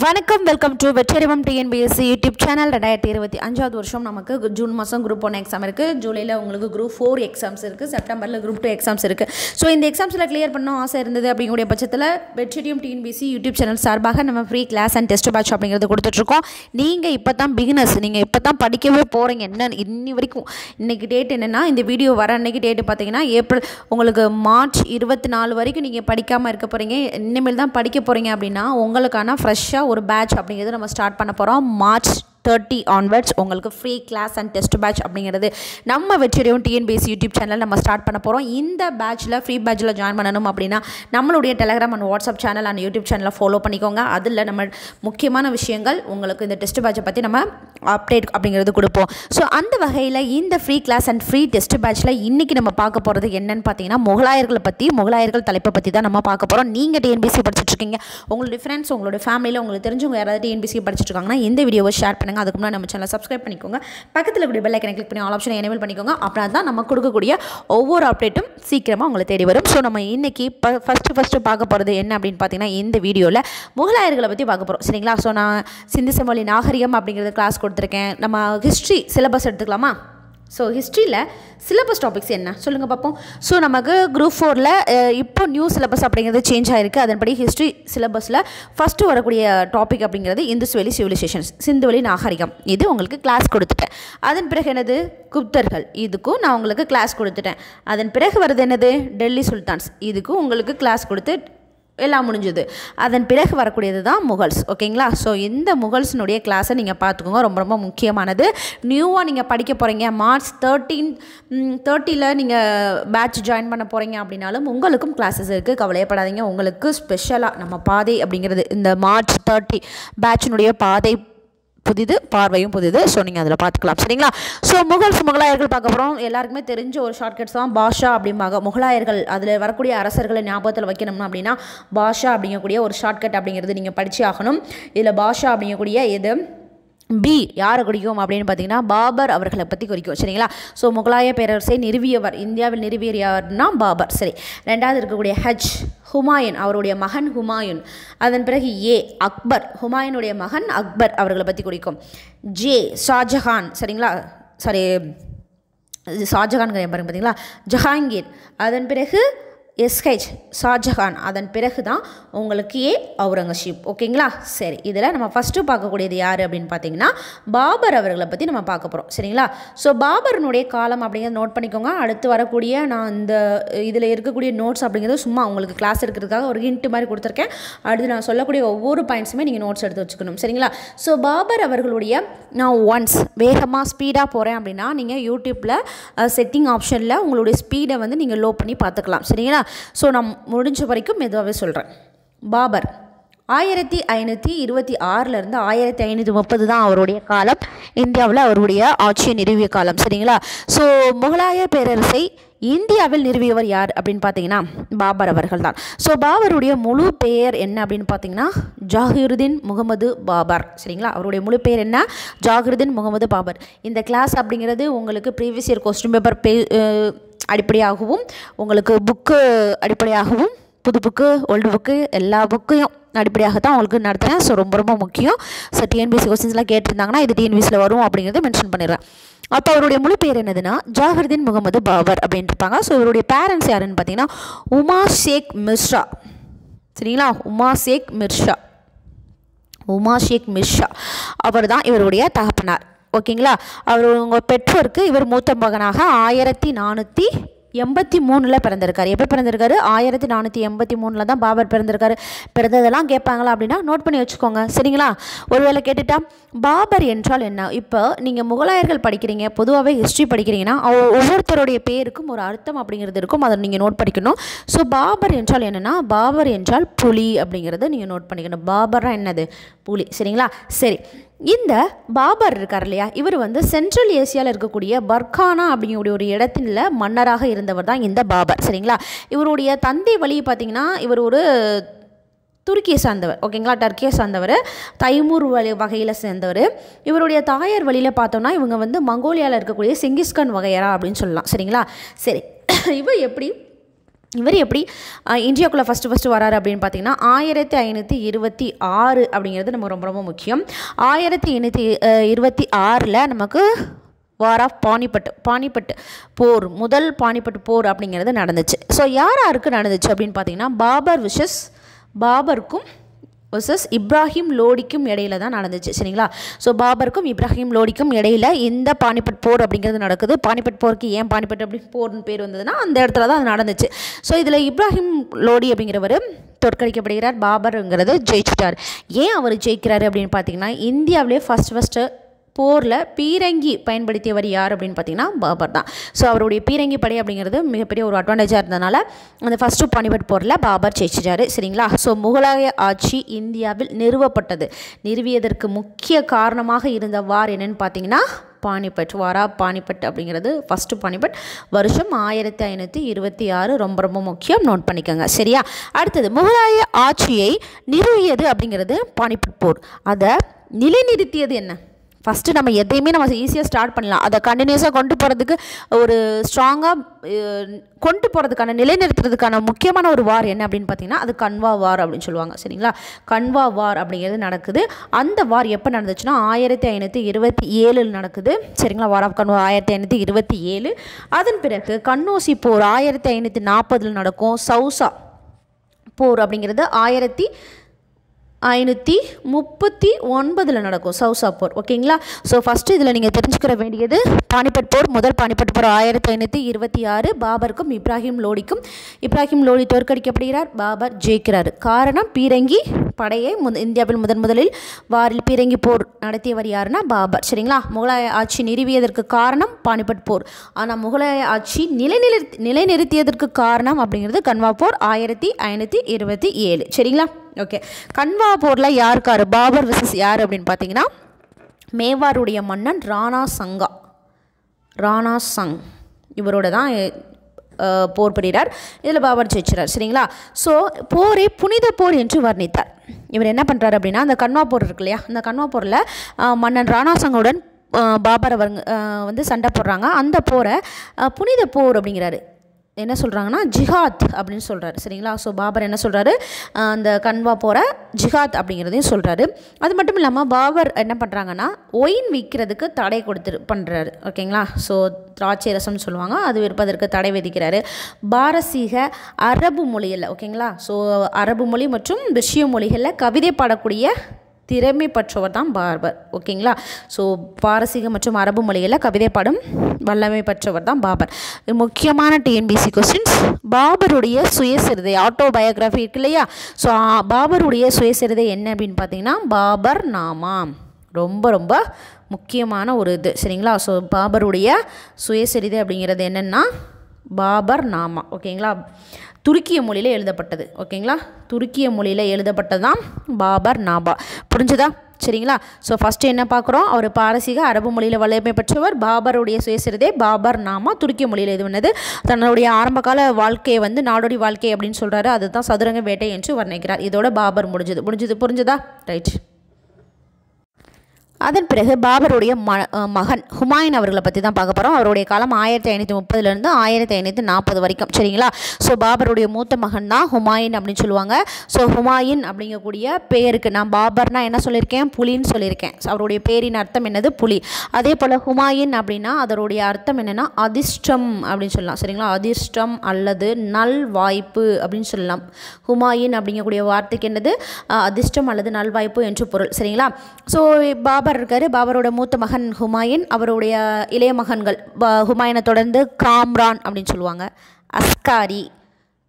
வணக்கம், welcome to வெற்றியறிவம் TNPSC YouTube channel. 2025 வருஷம் நமக்கு ஜூன் மாதம் குரூப் 1 எக்ஸாம் இருக்குது. ஜூலையில் உங்களுக்கு குரூப் 4 எக்ஸாம்ஸ் இருக்குது. செப்டம்பரில் குரூப் 2 எக்ஸாம்ஸ் இருக்குது. ஸோ இந்த எக்ஸாம்ஸில் கிளியர் பண்ணணும் ஆசை இருந்தது அப்படிங்கக்கூடிய பட்சத்தில் வெற்றியறிவம் டிஎன்பிஎஸ்சி யூடியூப் சேனல் சார்பாக நம்ம free class and test batch அப்படிங்கிறது கொடுத்துட்ருக்கோம். நீங்கள் இப்போ தான் பிகினர்ஸ், நீங்கள் இப்போ தான் படிக்கவே போகிறீங்க. என்ன இன்னி வரைக்கும் இன்றைக்கி டேட் என்னென்னா, இந்த வீடியோ வர அன்றைக்கி டேட்டு பார்த்தீங்கன்னா ஏப்ரல், உங்களுக்கு மார்ச் 24 வரைக்கும் நீங்கள் படிக்காமல் இருக்க போகிறீங்க. இனிமேல் தான் படிக்க போகிறீங்க அப்படின்னா உங்களுக்கான ஃப்ரெஷ்ஷாக ஒரு பேட்ச் அப்படிங்கிறது நம்ம ஸ்டார்ட் பண்ண போகிறோம். மார்ச் 30 ஆன்வர்ட்ஸ் உங்களுக்கு free class and test batch அப்படிங்கிறது நம்ம வெற்றியறிவம் டிஎன்பிஎஸ்சி யூடியூப் சேனல் நம்ம ஸ்டார்ட் பண்ண போகிறோம். இந்த பேட்சில் ஃப்ரீ பேட்சில் ஜாயின் பண்ணணும் அப்படின்னா நம்மளுடைய Telegram and WhatsApp channel and YouTube சேனலை ஃபாலோ பண்ணிக்கோங்க. அதில் நம்ம முக்கியமான விஷயங்கள் உங்களுக்கு இந்த டெஸ்ட் பேட்சை பற்றி நம்ம அப்டேட் அப்படிங்கிறது கொடுப்போம். ஸோ அந்த வகையில் இந்த free class and free test பேட்சில் இன்றைக்கி நம்ம பார்க்க போகிறது என்னென்னு பார்த்தீங்கன்னா, முகலாயர்களை பற்றி, முகலாயர்கள் தலைப்பை பற்றி தான் நம்ம பார்க்க போகிறோம். நீங்கள் டிஎன்பிஎஸ்சி படிச்சுட்ருக்கீங்க, உங்களுடைய ஃப்ரெண்ட்ஸ், உங்களுடைய ஃபேமிலியில் உங்களுக்கு தெரிஞ்சவங்க யாராவது டிஎன்பிஎஸ்சி படிச்சுட்ருக்காங்கன்னா இந்த வீடியோவை ஷேர் பண்ணுங்கள். அதுக்கு முன்னாடி நம்ம சேனலை சப்ஸ்கிரைப் பண்ணிக்கோங்க. பக்கத்தில் கூடிய பெல் ஐக்கனை கிளிக் பண்ணி ஆல் ஆப்ஷனை எனேபிள் பண்ணிக்கோங்க. அப்படின்னா தான் நம்ம கொடுக்கக்கூடிய ஒவ்வொரு அப்டேட்டும் சீக்கிரமாக உங்களை தேடி வரும். ஸோ நம்ம இன்றைக்கி ஃபஸ்ட்டு பார்க்க போகிறது என்ன அப்படின்னு பார்த்தீங்கன்னா, இந்த வீடியோவில் முகலாயர்களை பற்றி பார்க்க போகிறோம். சரிங்களா? ஸோ நான் சிந்து சமவெளி நாகரிகம் அப்படிங்கிறது கிளாஸ் கொடுத்துருக்கேன். நம்ம ஹிஸ்ட்ரி சிலபஸ் எடுத்துக்கலாமா? ஸோ ஹிஸ்ட்ரியில் சிலபஸ் டாபிக்ஸ் என்ன சொல்லுங்கள் பார்ப்போம். ஸோ நமக்கு குரூப் 4ல் இப்போ நியூ சிலபஸ் அப்படிங்கிறது சேஞ்ச் ஆகிருக்கு. அதன்படி ஹிஸ்ட்ரி சிலபஸில் ஃபஸ்ட்டு வரக்கூடிய டாபிக் அப்படிங்கிறது இந்துஸ் வேலி சிவிலைசேஷன்ஸ், சிந்துவெளி நாகரிகம். இது உங்களுக்கு கிளாஸ் கொடுத்துட்டேன். அதன் பிறகு என்னது, குப்தர்கள், இதுக்கும் நான் உங்களுக்கு கிளாஸ் கொடுத்துட்டேன். அதன் பிறகு வருது என்னது, டெல்லி சுல்தான்ஸ், இதுக்கும் உங்களுக்கு கிளாஸ் கொடுத்து எல்லாம் முடிஞ்சுது. அதன் பிறகு வரக்கூடியது தான் முகல்ஸ். ஓகேங்களா? ஸோ இந்த முகல்ஸினுடைய கிளாஸை நீங்கள் பார்த்துக்கோங்க, ரொம்ப ரொம்ப முக்கியமானது. நியூவாக நீங்கள் படிக்க போகிறீங்க, மார்ச் 30 நீங்கள் பேட்ச் ஜாயின் பண்ண போகிறீங்க அப்படின்னாலும் உங்களுக்கும் கிளாஸஸ் இருக்குது, கவலையப்படாதீங்க. உங்களுக்கு ஸ்பெஷலாக நம்ம பாதை அப்படிங்கிறது இந்த மார்ச் 30 பேட்சினுடைய பாதை புதிது, பார்வையும் புதிது. ஸோ நீங்கள் அதில் பார்த்துக்கலாம். சரிங்களா? ஸோ முகலாயர்கள் பார்க்க போகிறோம். எல்லாருக்குமே தெரிஞ்ச ஒரு ஷார்ட்கட்ஸ் தான் பாஷா அப்படிம்பாங்க. முகலாயர்கள் அதில் வரக்கூடிய அரசர்களை ஞாபகத்தில் வைக்கணும் அப்படின்னா பாஷா அப்படிங்கக்கூடிய ஒரு ஷார்ட்கட் அப்படிங்கிறது நீங்கள் படித்து ஆகணும். இதில் பாஷா அப்படிங்கக்கூடிய இது பி யாரை குறிக்கும் அப்படின்னு பார்த்தீங்கன்னா பாபர் அவர்களை பற்றி குறிக்கும். சரிங்களா? ஸோ முகலாய பேரரசை நிறுவியவர், இந்தியாவில் நிறுவியவர் யாருன்னா பாபர். சரி, ரெண்டாவது இருக்கக்கூடிய ஹஜ் ஹுமாயூன், அவருடைய மகன் ஹுமாயூன். அதன் பிறகு ஏ அக்பர், ஹுமாயூனுடைய மகன் அக்பர் அவர்களை பற்றி குறிக்கும். ஜே ஷாஜஹான், சரிங்களா? சாரி, ஷாஜஹான் பாருங்க, பார்த்தீங்களா? ஜஹாங்கீர். அதன் பிறகு எஸ்ஹெச் ஷாஜஹான். அதன் பிறகு தான் உங்களுக்கு ஏ அவுரங்கசீப். ஓகேங்களா? சரி, இதில் நம்ம ஃபஸ்ட்டு பார்க்கக்கூடியது யார் அப்படின்னு பார்த்தீங்கன்னா பாபர் அவர்களை பற்றி நம்ம பார்க்க போகிறோம். சரிங்களா? ஸோ பாபர்னுடைய காலம் அப்படிங்கிறத நோட் பண்ணிக்கோங்க. அடுத்து வரக்கூடிய நான் இந்த இதில் இருக்கக்கூடிய நோட்ஸ் அப்படிங்கிறது சும்மா உங்களுக்கு கிளாஸ் எடுக்கிறதுக்காக ஒரு ஹிண்ட் மாதிரி கொடுத்துருக்கேன். அடுத்து நான் சொல்லக்கூடிய ஒவ்வொரு பாயிண்ட்ஸுமே நீங்கள் நோட்ஸ் எடுத்து வச்சுக்கணும். சரிங்களா? ஸோ பாபர் அவர்களுடைய, நான் ஒன்ஸ் வேகமாக ஸ்பீடாக போகிறேன் அப்படின்னா நீங்கள் யூடியூப்பில் செட்டிங் ஆப்ஷனில் உங்களுடைய ஸ்பீடை வந்து நீங்கள் லோ பண்ணி பார்த்துக்கலாம். சரிங்களா? ஸோ நான் முடிஞ்ச வரைக்கும் மெதுவாகவே சொல்கிறேன். பாபர் 1526 1530 தான் அவருடைய காலம். இந்தியாவில் அவருடைய ஆட்சியை நிறுவிய காலம். சரிங்களா? ஸோ முகலாய பேரரசை இந்தியாவில் நிறுவியவர் யார் அப்படின்னு பார்த்தீங்கன்னா பாபர் அவர்கள் தான். ஸோ பாபருடைய முழு பெயர் என்ன அப்படின்னு பார்த்தீங்கன்னா ஜாகிருதீன் முகமது பாபர். சரிங்களா? அவருடைய முழு பெயர் என்ன, ஜாகிருதீன் முகமது பாபர். இந்த கிளாஸ் அப்படிங்கிறது உங்களுக்கு ப்ரீவியஸ் இயர் கொஸ்டின் பேப்பர் அடிப்படையாகவும், உங்களுக்கு புக்கு அடிப்படையாகவும், புது புக்கு ஓல்டு புக்கு எல்லா புக்கையும் அடிப்படையாக தான் உங்களுக்கு நடத்துகிறேன். ஸோ ரொம்ப ரொம்ப முக்கியம். ஸோ டிஎன்பிஎஸ்சி கொஸ்டின்ஸ்லாம் கேட்டிருந்தாங்கன்னா இது டிஎன்பிஎஸ்சியில் வரும் அப்படிங்கிறத மென்ஷன் பண்ணிடுறேன். அப்போ அவருடைய முழு பேர் என்னதுன்னா ஜாகிருதீன் முகமது பாபர் அப்படின்ட்டு இருப்பாங்க. ஸோ இவருடைய பேரண்ட்ஸ் யாருன்னு பார்த்தீங்கன்னா உமா ஷேக் மிர்ஷா. சரிங்களா? உமா ஷேக் மிர்ஷா அவர் தான் இவருடைய தகப்பனார். ஓகேங்களா? அவர் உங்கள் பெற்றோருக்கு இவர் மூத்த மகனாக 1483 பிறந்திருக்காரு. எப்போ பிறந்திருக்காரு? 1483 தான் பாபர் பிறந்திருக்காரு. பிறந்ததெல்லாம் கேட்பாங்களா அப்படின்னா நோட் பண்ணி வச்சுக்கோங்க. சரிங்களா? ஒருவேளை கேட்டுட்டா பாபர் என்றால் என்ன? இப்போ நீங்கள் முகலாயர்கள் படிக்கிறீங்க, பொதுவாகவே ஹிஸ்ட்ரி படிக்கிறீங்கன்னா ஒவ்வொருத்தருடைய பேருக்கும் ஒரு அர்த்தம் அப்படிங்கிறது இருக்கும், அதை நீங்கள் நோட் பண்ணிக்கணும். ஸோ பாபர் என்றால் என்னென்னா, பாபர் என்றால் புலி அப்படிங்கிறத நீங்கள் நோட் பண்ணிக்கணும். பாபர்னா என்னது? புலி. சரிங்களா? சரி, இந்த பாபர் இருக்கார் இல்லையா, இவர் வந்து சென்ட்ரல் ஏசியாவில் இருக்கக்கூடிய பர்கானா அப்படிங்கக்கூடிய ஒரு இடத்துல மன்னராக இருந்தவர் தான் இந்த பாபர். சரிங்களா? இவருடைய தந்தை வழி பார்த்திங்கன்னா இவர் ஒரு துருக்கியை சார்ந்தவர். ஓகேங்களா? டர்க்கியை சார்ந்தவர், தைமூர் வகையில் சேர்ந்தவர். இவருடைய தாயார் வழியில் பார்த்தோம்னா இவங்க வந்து மங்கோலியாவில் இருக்கக்கூடிய செங்கிஸ்கான் வகையரா அப்படின்னு சொல்லலாம். சரிங்களா? சரி, இவர் எப்படி இவர் எப்படி இந்தியாவுக்குள்ளே ஃபஸ்ட்டு வராரு அப்படின்னு பார்த்தீங்கன்னா 1526 அப்படிங்கிறது நமக்கு ரொம்ப ரொம்ப முக்கியம். 1526 நமக்கு வார் ஆஃப் பானிபட் போர், முதல் பானிபட் போர் அப்படிங்கிறது நடந்துச்சு. ஸோ யாருக்கு நடந்துச்சு அப்படின்னு பார்த்தீங்கன்னா பாபருக்கும் இப்ராஹிம் லோடிக்கும் இடையில தான் நடந்துச்சு. சரிங்களா? ஸோ பாபருக்கும் இப்ராஹிம் லோடிக்கும் இடையில இந்த பானிபட் போர் அப்படிங்கிறது நடக்குது. பானிபட் போருக்கு ஏன் பானிபட் அப்படி போர்னு பேர் வந்ததுன்னா அந்த இடத்துல தான் அது நடந்துச்சு. ஸோ இதில் இப்ராஹிம் லோடி அப்படிங்கிறவர் தோற்கடிக்கப்படுகிறார், பாபருங்கிறது ஜெயிச்சிட்டார். ஏன் அவர் ஜெயிக்கிறாரு அப்படின்னு பார்த்தீங்கன்னா இந்தியாவிலே ஃபஸ்ட்டு போரில் பீரங்கி பயன்படுத்தியவர் யார் அப்படின்னு பார்த்தீங்கன்னா பாபர் தான். ஸோ அவருடைய பீரங்கி படை அப்படிங்கிறது மிகப்பெரிய ஒரு அட்வான்டேஜாக இருந்ததுனால அந்த ஃபஸ்ட்டு பானிபட் போரில் பாபர் ஜெயிச்சிட்டாரு. சரிங்களா? ஸோ முகலாய ஆட்சி இந்தியாவில் நிறுவியதற்கு முக்கிய காரணமாக இருந்த வார் என்னன்னு பார்த்தீங்கன்னா வார் ஆஃப் பானிபட் அப்படிங்கிறது ஃபஸ்ட்டு பானிபட் வருஷம் 1526. ரொம்ப ரொம்ப முக்கியம், நோட் பண்ணிக்கோங்க. சரியா? அடுத்தது முகலாய ஆட்சியை நிறுவியது அப்படிங்கிறது பானிபட் போர். அதை நிலைநிறுத்தியது என்ன? ஃபஸ்ட்டு நம்ம எதையுமே நம்ம ஈஸியாக ஸ்டார்ட் பண்ணலாம், அதை கண்டினியூஸாக கொண்டு போகிறதுக்கு ஒரு ஸ்ட்ராங்காக கொண்டு போகிறதுக்கான நிலைநிறுத்துறதுக்கான முக்கியமான ஒரு வார் என்ன அப்படின்னு பார்த்தீங்கன்னா அது கன்வா வார் அப்படின்னு சொல்லுவாங்க. சரிங்களா? கன்வா வார் அப்படிங்கிறது நடக்குது. அந்த வார் எப்போ நடந்துச்சுன்னா 1527 நடக்குது. சரிங்களா? War of Khanwa 1527. அதன் பிறகு கன்னோசி போர் 1540 நடக்கும். சௌசா போர் அப்படிங்கிறது 1539 நடக்கும், சௌசா போர். ஓகேங்களா? ஸோ ஃபஸ்ட்டு இதில் நீங்கள் தெரிஞ்சுக்கிற வேண்டியது பானிபட் போர், முதல் பானிபட் போர் 1526. பாபருக்கும் இப்ராஹிம் லோடி தோற்கடிக்கப்படுகிறார், பாபர் ஜெயிக்கிறார். காரணம் பீரங்கி படையை இந்தியாவில் முதலில் வாரில் பீரங்கி போர் நடத்தியவர் யாருன்னா பாபர். சரிங்களா? முகலாய ஆட்சி நிறுவியதற்கு காரணம் பானிபட் போர். ஆனால் முகலாய ஆட்சி நிலைநிறுத்தியதற்கு காரணம் அப்படிங்கிறது கன்வா போர் 1527. சரிங்களா? ஓகே. கன்வா போரில் யாருக்காரு பாபர் விசஸ் யார் அப்படின்னு பார்த்தீங்கன்னா மேவாருடைய மன்னன் ராணா சங் இவரோட தான் போர் புரிகிறார். இதில் பாபர் ஜெயிச்சிறார். சரிங்களா? ஸோ போரை புனித போர் என்று வர்ணித்தார். இவர் என்ன பண்ணுறாரு அப்படின்னா அந்த கன்வா போர் இருக்கு இல்லையா, அந்த கன்வா போரில் மன்னன் ராணா சங்குடன் பாபர் வந்து சண்டை போடுறாங்க. அந்த போரை புனித போர் அப்படிங்கிறாரு. என்ன சொல்கிறாங்கன்னா ஜிஹாத் அப்படின்னு சொல்கிறாரு. சரிங்களா? ஸோ பாபர் என்ன சொல்கிறாரு, அந்த கன்வா போகிற ஜிஹாத் அப்படிங்கிறதையும் சொல்கிறாரு. அது மட்டும் இல்லாமல் பாபர் என்ன பண்ணுறாங்கன்னா ஒயின் விற்கிறதுக்கு தடை பண்ணுறாரு. ஓகேங்களா? ஸோ திராட்சை ரசம்னு சொல்லுவாங்க, அது விற்பதற்கு தடை விதிக்கிறாரு. பாரசீக அரபு மொழிகளில், ஓகேங்களா, ஸோ அரபு மொழி மற்றும் பெர்ஷிய மொழிகளில் கவிதை பாடக்கூடிய திறமை பெற்றவர் தான் பாபர். ஓகேங்களா? ஸோ பாரசீக மற்றும் அரபு மொழிகளில் கவிதை பாடும் வல்லமை பெற்றவர் தான் பாபர். முக்கியமான டிஎன்பிசி கொஸ்டின்ஸ், பாபருடைய சுயசரிதை ஆட்டோபயோகிராஃபி இருக்கு இல்லையா, ஸோ பாபருடைய சுயசரிதை என்ன அப்படின்னு பார்த்தீங்கன்னா பாபர் நாமா. ரொம்ப ரொம்ப முக்கியமான ஒரு இது. சரிங்களா? ஸோ பாபருடைய சுயசரிதை அப்படிங்கிறது என்னென்னா பாபர் நாமா. ஓகேங்களா? துருக்கிய மொழியில் எழுதப்பட்டது. ஓகேங்களா? துருக்கிய மொழியில் எழுதப்பட்டது தான் பாபர் நாமா. புரிஞ்சுதா? சரிங்களா? ஸோ ஃபஸ்ட்டு என்ன பார்க்குறோம், அவர் பாரசீக அரபு மொழியில் வல்லமை பெற்றவர். பாபருடைய சுயசரிதை பாபர் நாமா துருக்கிய மொழியில் இது பண்ணது. தன்னுடைய ஆரம்பகால வாழ்க்கையை வந்து நாடோடி வாழ்க்கை அப்படின்னு சொல்கிறாரு. அதுதான் சதுரங்க வேட்டை என்று வர்ணிக்கிறார். இதோட பாபர் முடிஞ்சது. புரிஞ்சுதா? ரைட். அதன் பிறகு பாபருடைய மகன் ஹுமாயூன் அவர்களை பற்றி தான் பார்க்க போகிறோம். அவருடைய காலம் 1530 1540 வரைக்கும். சரிங்களா? ஸோ பாபருடைய மூத்த மகன் தான் ஹுமாயூன் அப்படின்னு சொல்லுவாங்க. ஸோ ஹுமாயூன் அப்படிங்கக்கூடிய பேருக்கு நான் பாபர்னா என்ன சொல்லியிருக்கேன், புலின்னு சொல்லியிருக்கேன். அவருடைய பேரின் அர்த்தம் என்னது, புலி. அதே போல் ஹுமாயூன் அப்படின்னா அதனுடைய அர்த்தம் என்னென்னா அதிர்ஷ்டம் அப்படின்னு சொல்லலாம். சரிங்களா? அதிர்ஷ்டம் அல்லது நல் வாய்ப்பு அப்படின்னு சொல்லலாம். ஹுமாயூன் அப்படிங்கக்கூடிய வார்த்தைக்கு என்னது, அதிர்ஷ்டம் அல்லது நல்வாய்ப்பு என்று பொருள். சரிங்களா? ஸோ பாபர் இருக்கார். பாபரோட மூத்த மகன் ஹுமாயூன். அவருடைய இளைய மகன்கள் ஹுமாயூனை தொடர்ந்து காம்ரான் அப்படின்னு சொல்லுவாங்க, அஸ்காரி,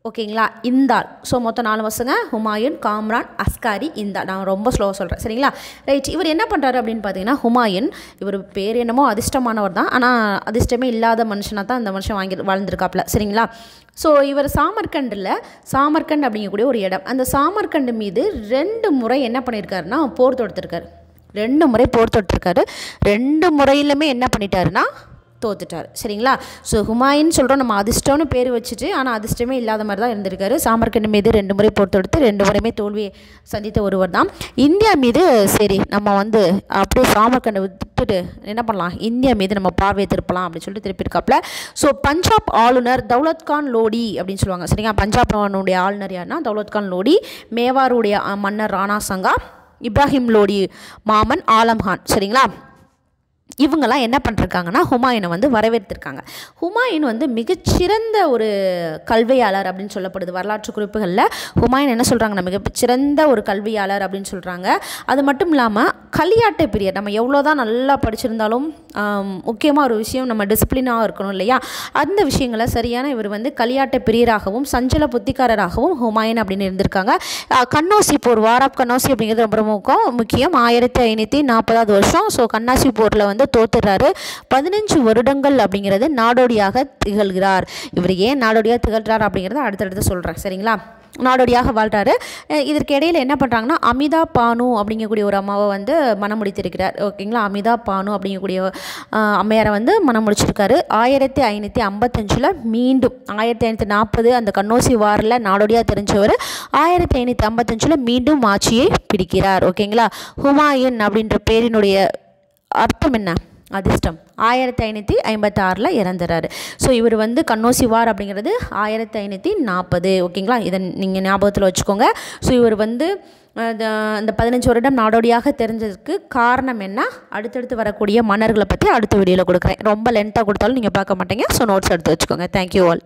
ஓகேங்களா, இந்தால். ஸோ மொத்தம் 4 பசங்க, ஹுமாயூன், காம்ரான், அஸ்காரி, இந்தால். நான் ரொம்ப ஸ்லோவாக சொல்கிறேன். சரிங்களா? ரைட். இவர் என்ன பண்ணுறாரு அப்படின்னு பார்த்தீங்கன்னா ஹுமாயூன், இவர் பேர் என்னமோ அதிர்ஷ்டமானவர் தான், ஆனால் அதிர்ஷ்டமே இல்லாத மனுஷனாக தான் இந்த மனுஷன் வாழ்ந்துருக்காப்புல. சரிங்களா? ஸோ இவர் சாமர்கண்ட் அப்படிங்கக்கூடிய ஒரு இடம், அந்த சாமர்கண்ட் மீது 2 முறை என்ன பண்ணியிருக்காருன்னா போர் தொடுத்திருக்காரு. 2 முறை போர் தொட்டிருக்காரு. 2 முறையிலுமே என்ன பண்ணிட்டாருன்னா தோத்துட்டார். சரிங்களா? ஸோ ஹுமாயூன் சொல்கிறோம் நம்ம அதிர்ஷ்டம்னு பேர் வச்சுட்டு, ஆனால் அதிர்ஷ்டமே இல்லாத மாதிரி தான் இருந்திருக்காரு. சாமர்கண்ட் மீது 2 முறை போர் தொடுத்து 2 முறையுமே தோல்வியை சந்தித்த ஒருவர் தான். இந்தியா மீது சரி நம்ம வந்து அப்படியே சாமர்கண்டை விட்டுட்டு என்ன பண்ணலாம், இந்தியா மீது நம்ம பார்வையை திருப்பலாம் அப்படின்னு சொல்லிட்டு திருப்பியிருக்காப்புல. ஸோ பஞ்சாப் ஆளுநர் தௌலத் கான் லோடி அப்படின்னு சொல்லுவாங்க. சரிங்களா? பஞ்சாப்னுடைய ஆளுநர் யாருன்னா தௌலத் கான் லோடி, மேவாருடைய மன்னர் ராணா சங்கா, இப்ராஹிம் லோடி மாமன் ஆலம்கான். சரிங்களா? இவங்கெல்லாம் என்ன பண்ணிருக்காங்கன்னா ஹுமாயூனை வந்து வரவேற்றிருக்காங்க. ஹுமாயூன் வந்து மிகச்சிறந்த ஒரு கல்வியாளர் அப்படின்னு சொல்லப்படுது வரலாற்று குறிப்புகளில். ஹுமாயூன் என்ன சொல்கிறாங்கன்னா மிகச்சிறந்த ஒரு கல்வியாளர் அப்படின்னு சொல்கிறாங்க. அது மட்டும் இல்லாமல் களியாட்ட பிரியர். நம்ம எவ்வளோ தான் நல்லா படிச்சிருந்தாலும் முக்கியமாக ஒரு விஷயம் நம்ம டிசிப்ளினாக இருக்கணும் இல்லையா, அந்த விஷயங்களை சரியான இவர் வந்து களியாட்ட பிரியராகவும் சஞ்சல புத்திக்காரராகவும் ஹுமாயூன் அப்படின்னு இருந்திருக்காங்க. கன்னௌசி போர், வார் ஆஃப் கன்னௌசி அப்படிங்கிறது ரொம்ப முக்கியம். 1540 வருஷம். ஸோ கன்னாசி போரில் வந்து தோத்துறாரு. 15 வருடங்கள் அப்படிங்கிறது நாடோடியாக திகழ்கிறார். இவர் ஏன் நாடோடியாக திகழ்கிறார் அப்படிங்கிறத அடுத்தடுத்து சொல்கிறேன். சரிங்களா? நாடோடியாக வாழ்கிறாரு. இதற்கு இடையில் என்ன பண்ணுறாங்கன்னா அமிதா பானு அப்படிங்கக்கூடிய ஒரு அம்மாவை வந்து மனம் முடித்திருக்கிறார். ஓகேங்களா? அமிதா பானு அப்படிங்கக்கூடிய அம்மையாரை வந்து மனம் முடிச்சிருக்காரு. 1555 மீண்டும் 1540 அந்த கன்னௌசி வாரில் நாடோடியாக தெரிஞ்சவர் 1555 மீண்டும் ஆட்சியை பிடிக்கிறார். ஓகேங்களா? ஹுமாயூன் அப்படின்ற பேரினுடைய அர்த்தம் என்ன? அதிர்ஷ்டம். 1556 இறந்துறாரு. ஸோ இவர் வந்து கன்னௌசி வார் அப்படிங்கிறது 1540. ஓகேங்களா? இதை நீங்கள் ஞாபகத்தில் வச்சுக்கோங்க. ஸோ இவர் வந்து அந்த 15 வருடம் நாடோடியாக தெரிஞ்சதுக்கு காரணம் என்ன, அடுத்தடுத்து வரக்கூடிய மன்னர்களை பற்றி அடுத்த வீடியோவில் கொடுக்குறேன். ரொம்ப லென்த்தாக கொடுத்தாலும் நீங்கள் பார்க்க மாட்டீங்க. ஸோ நோட்ஸ் எடுத்து வச்சுக்கோங்க. Thank you all.